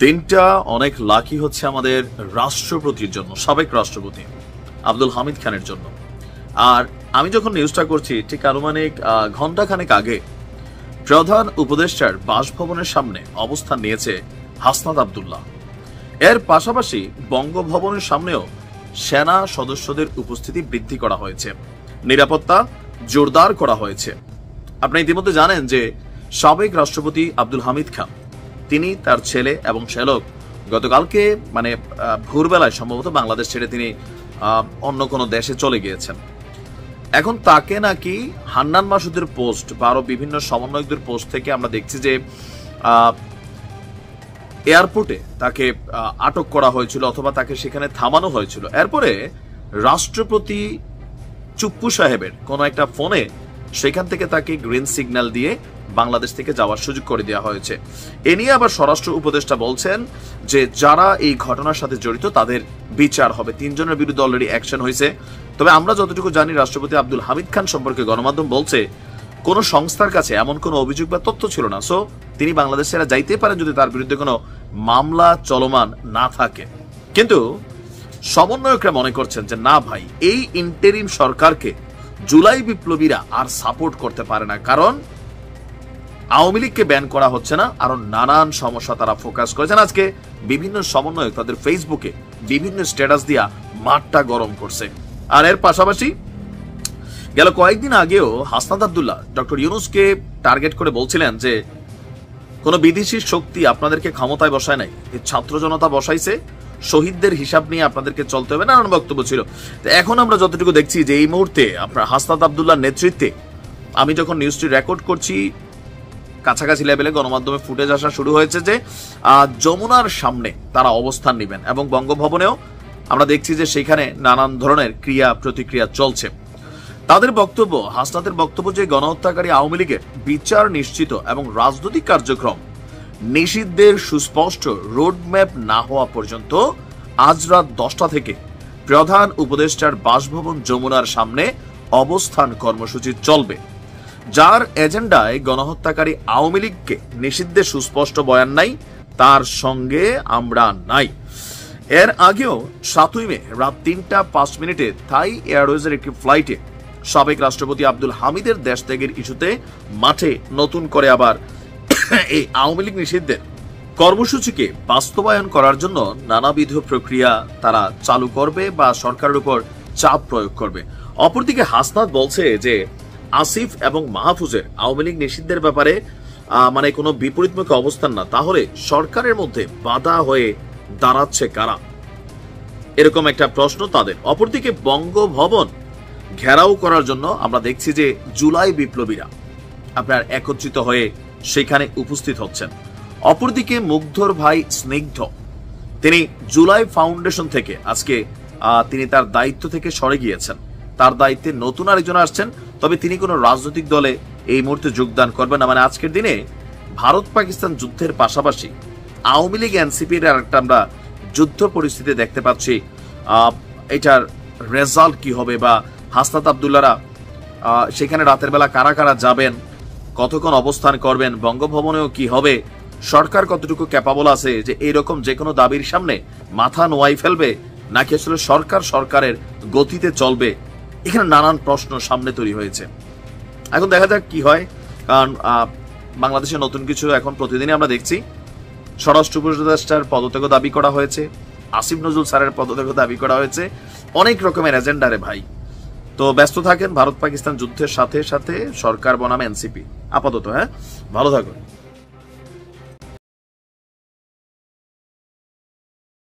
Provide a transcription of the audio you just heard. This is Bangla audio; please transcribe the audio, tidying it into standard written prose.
দিনটা অনেক লাকি হচ্ছে আমাদের রাষ্ট্রপতির জন্য, সাবেক রাষ্ট্রপতি আব্দুল হামিদ খানের জন্য। আর আমি যখন নিউজটা করছি ঠিক আনুমানিক ঘন্টাখানেক আগে প্রধান উপদেষ্টার বাসভবনের সামনে অবস্থান নিয়েছে হাসনাত আব্দুল্লাহ। এর পাশাপাশি বঙ্গভবনের সামনেও সেনা সদস্যদের উপস্থিতি বৃদ্ধি করা হয়েছে, নিরাপত্তা জোরদার করা হয়েছে। আপনি ইতিমধ্যে জানেন যে সাবেক রাষ্ট্রপতি আব্দুল হামিদ খান তিনি তার ছেলে এবং শ্যালক গতকালকে ভোরবেলায় সম্ভবত বাংলাদেশ ছেড়ে তিনি অন্য কোনো দেশে চলে গিয়েছেন। এখন তাকে নাকি হান্নান মাসুদের পোস্ট বা আরো বিভিন্ন সমন্বয়কদের পোস্ট থেকে আমরা দেখছি যে এয়ারপোর্টে তাকে আটক করা হয়েছিল অথবা তাকে সেখানে থামানো হয়েছিল। এরপরে রাষ্ট্রপতি চুপ্পু সাহেবের কোন একটা ফোনে সেখান থেকে তাকে গ্রিন সিগন্যাল দিয়ে বাংলাদেশ থেকে যাওয়ার সুযোগ করে দেওয়া হয়েছে। এ নিয়ে আবার স্বরাষ্ট্র উপদেষ্টা বলছেন যে যারা এই ঘটনার সাথে জড়িত তাদের বিচার হবে। 3 জনের বিরুদ্ধে অলরেডি অ্যাকশন হয়েছে। তবে আমরা যতটুকু জানি রাষ্ট্রপতি আব্দুল হামিদ খান সম্পর্কে গণমাধ্যম বলছে কোন সংস্থার কাছে এমন কোন অভিযোগ বা তথ্য ছিল না। সো তিনি বাংলাদেশ ছেড়ে যাইতে পারেন যদি তার বিরুদ্ধে কোনো মামলা চলমান না থাকে। কিন্তু সমন্বয়করা মনে করছেন যে না ভাই, এই ইন্টারিম সরকারকে জুলাই বিপ্লবীরা আর সাপোর্ট করতে পারে না, কারণ আওয়ামী লীগকে ব্যান করা হচ্ছে না। আরো নানান সমস্যা তারা ফোকাস করেছেন। আজকে বিভিন্ন সমন্বয়ক তাদের ফেসবুকে বিভিন্ন স্ট্যাটাস দিয়া মাঠটা গরম করছে। আর এর পাশাপাশি গেল কয়েকদিন আগেও হাসনাত আব্দুল্লাহ ডক্টর ইউনূসকে টার্গেট করে বলছিলেন যে কোন বিদেশি শক্তি আপনাদেরকে ক্ষমতায় বসায় নাই, এই ছাত্র জনতা বসাইছে, শহীদদের হিসাব নিয়ে আপনাদেরকে চলতে হবে, নানান বক্তব্য ছিল। এখন আমরা যতটুকু দেখছি যে এই মুহূর্তে আপনার হাসনাত আব্দুল্লাহর নেতৃত্বে, আমি যখন নিউজটি রেকর্ড করছি কাছাকাছি লেভেলে গণমাধ্যমে ফুটেজ আসা শুরু হয়েছে যে যমুনার সামনে তারা অবস্থান নেবেন এবং বঙ্গভবনেও আমরা দেখছি যে সেখানে নানান ধরনের ক্রিয়া প্রতিক্রিয়া চলছে। তাদের বক্তব্য, হাসনাতের বক্তব্য যে গণহত্যাকারী আওয়ামী লীগের বিচার নিশ্চিত এবং রাজনৈতিক কার্যক্রম নিষিদ্ধের সুস্পষ্ট রোডম্যাপ না হওয়া পর্যন্ত আজ রাত 10টা থেকে প্রধান উপদেষ্টার বাসভবন যমুনার সামনে অবস্থান কর্মসূচি চলবে, যার এজেন্ডায় গণহত্যাকারী আওয়ামী লীগকে নিষিদ্ধের সুস্পষ্ট বয়ান নাই, তার সঙ্গে আমরা নাই। এর আগেও 7ই মে রাত 3টা 5 মিনিটে থাই এয়ারওয়েজের একটি ফ্লাইটে সাবেক রাষ্ট্রপতি আব্দুল হামিদের দেশ ত্যাগের ইস্যুতে মাঠে নতুন করে আবার এই আওয়ামী লীগ নিষিদ্ধের কর্মসূচিকে বাস্তবায়ন করার জন্য নানাবিধ প্রক্রিয়া তারা চালু করবে বা সরকারের উপর চাপ প্রয়োগ করবে। অপরদিকে হাসনাত বলছে যে আসিফ এবং মাহফুজের আওয়ামী লীগ নিষিদ্ধের ব্যাপারে কোনো বিপরীতমুখী অবস্থান না, তাহলে সরকারের মধ্যে বাধা হয়ে দাঁড়াচ্ছে কারা, এরকম একটা প্রশ্ন তাদের। অপরদিকে বঙ্গভবন ঘেরাও করার জন্য আমরা দেখছি যে জুলাই বিপ্লবীরা আপনার একত্রিত হয়ে সেখানে উপস্থিত হচ্ছেন। অপরদিকে মুগ্ধর ভাই স্নিগ্ধ তিনি জুলাই ফাউন্ডেশন থেকে আজকে তিনি তার দায়িত্ব থেকে সরে গিয়েছেন, তার দায়িত্বে নতুন আরেকজন আসছেন। তবে তিনি কোনো রাজনৈতিক দলে এই মুহূর্তে যোগদান করবেন না। আজকের দিনে ভারত পাকিস্তান যুদ্ধের পাশাপাশি আওয়ামী লীগ এনসিপির একটা আমরা যুদ্ধ পরিস্থিতি দেখতে পাচ্ছি। এটার রেজাল্ট কি হবে বা হাসনাত আব্দুল্লাহরা সেখানে রাতের বেলা কারা কারা যাবেন, কতক্ষণ অবস্থান করবেন, বঙ্গভবনেও কি হবে, সরকার কতটুকু ক্যাপাবল আছে যে এইরকম যে কোনো দাবির সামনে মাথা নোয়াই ফেলবে, নাকি আসলে সরকার সরকারের গতিতে চলবে, এখানে নানান প্রশ্ন সামনে তৈরি হয়েছে। এখন দেখা যাক কি হয়, কারণ বাংলাদেশে নতুন কিছু এখন প্রতিদিনই আমরা দেখছি। স্বরাষ্ট্র উপদেষ্টার পদত্যাগ দাবি করা হয়েছে, আসিফ নজরুল স্যারের পদত্যাগ দাবি করা হয়েছে, অনেক রকমের এজেন্ডারে ভাই। তো ব্যস্ত থাকেন ভারত পাকিস্তান যুদ্ধের সাথে সাথে সরকার বনাম এনসিপি আপাতত। ভালো থাকুন।